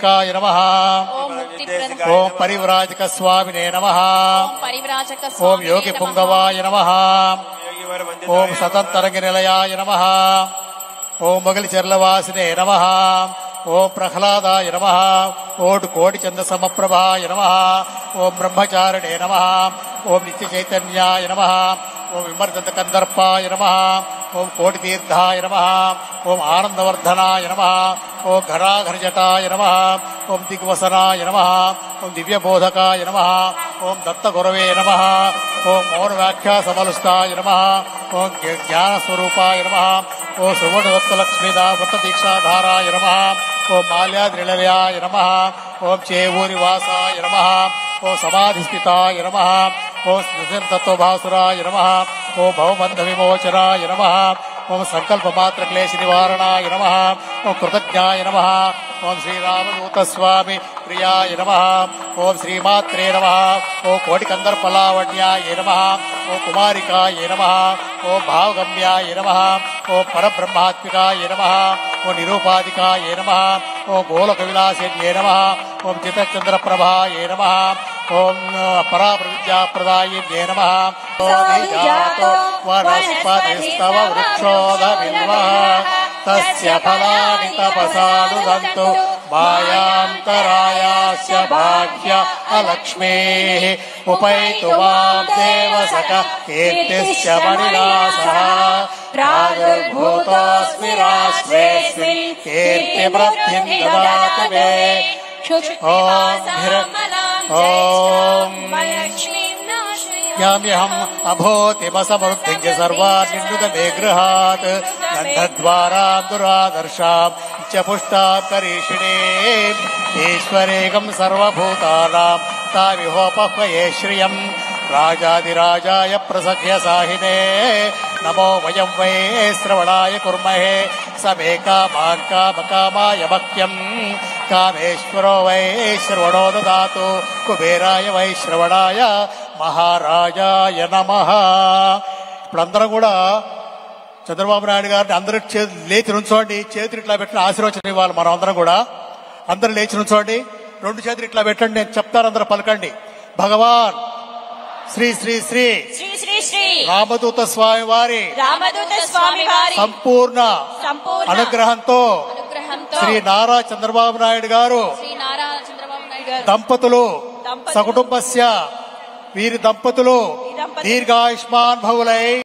मुक्तिप्रदायकाय नमः। ओम परिव्राजक स्वामिने नमः। ओम योगी पुंगवाय नमः। ओम सततरंग निलयाय नमः। ओम मगलिचर्लवासिने नमः। ओम प्रह्लादाय नमः। ओम कोटि चंद समप्रभाय नमः। ओम ब्रह्मचारिणे नमः। ओम नित्य चैतन्याय नमः। ओम विमर्दत कंदर्पाय नमः। ओम कोटि तीर्थाय नमः। ओम आनंदवर्धनाय नमः। ओम घराघरजटाय नमः। ओम दिग्वसनाय नमः। ओम दिव्यबोधकाय नमः। ओम दत्तगुरवे नमः। ओम मौन व्याख्या समलुष्टाय नमः। ओम ज्ञान स्वरूपाय नमः। ओम सुवर्ण दत्तलक्ष्मीदा व्रत दीक्षाधाराय नमः। ओम माल्याद्रिलयाय नमः। ओम चेवूरिवासाय नमः। ओम समाधिस्थिताय नमः। ओम तत्वभासुराय नमः। ओम भवबंध विमोचनाय नमः। ओम संकल्प मात्र क्लेश निवारणाय नमः। ओम कृतज्ञाय नमः। ओम श्रीरामदूत स्वामी प्रियाय नमः। ओम श्रीमात्रे नमः। ओम कोटिकंदर्पलावण्याय नमः। ओम कुमारिकाय नमः। ओम भावगम्याय नमः। ओम परब्रह्मात्मिकाय नमः। ओम निरूपाधिकाय नमः। ओम गोलकविलासिन्ये नमः। ओम चितचंद्रप्रभाय नमः। ओम पराप्रविद्याप्रदायिन्ये नमः। ओम जातो वनस्पतिस्तव वृक्षोदबिल्वः तस्य फलानि तपसानुदन्तु मायान्तरायास्य बाह्य अलक्ष्मीः उपैतु मां देवसख कीर्तिश्च मणिनासः प्रादुर्भूतोऽस्मि राष्ट्रेऽस्मिन् कीर्तिवृद्धिं ददातु मे। याम्यहम् अभूतिमसमृद्धिञ्च सर्वान्निर्नुदमे गृहात् गन्धद्वारा दुरादर्शाम् च पुष्टाम् करीषिणीम् ईश्वरेकम् सर्वभूतानाम् ताविहोपह्वये श्रियम् राजाधिराजाय प्रसख्य साहिने नमो वयम् वै श्रवणाय कुर्महे समे कामाय मह्यम् कामेश्वरो वै श्रवणो ददातु कुबेराय वै श्रवणाय మహారాజాయ నమః. ఇప్పుడందరం కూడా చంద్రబాబు నాయుడు గారిని అందరూ లేచి నుంచోండి. చేతులు ఇట్లా పెట్టిన ఆశీర్వచనం ఇవ్వాలి. మనం అందరం కూడా అందరూ లేచి నుంచోండి. రెండు చేతులు ఇట్లా పెట్టండి. నేను చెప్తాను, అందరూ పలకండి. భగవాన్ శ్రీ శ్రీ శ్రీ శ్రీ శ్రీ శ్రీ రామదూత స్వామి వారి సంపూర్ణ అనుగ్రహంతో శ్రీ నారా చంద్రబాబు నాయుడు గారు దంపతులు సకుటుంబస్య వీరి దంపతులు దీర్ఘాయుష్మాన్ భవులై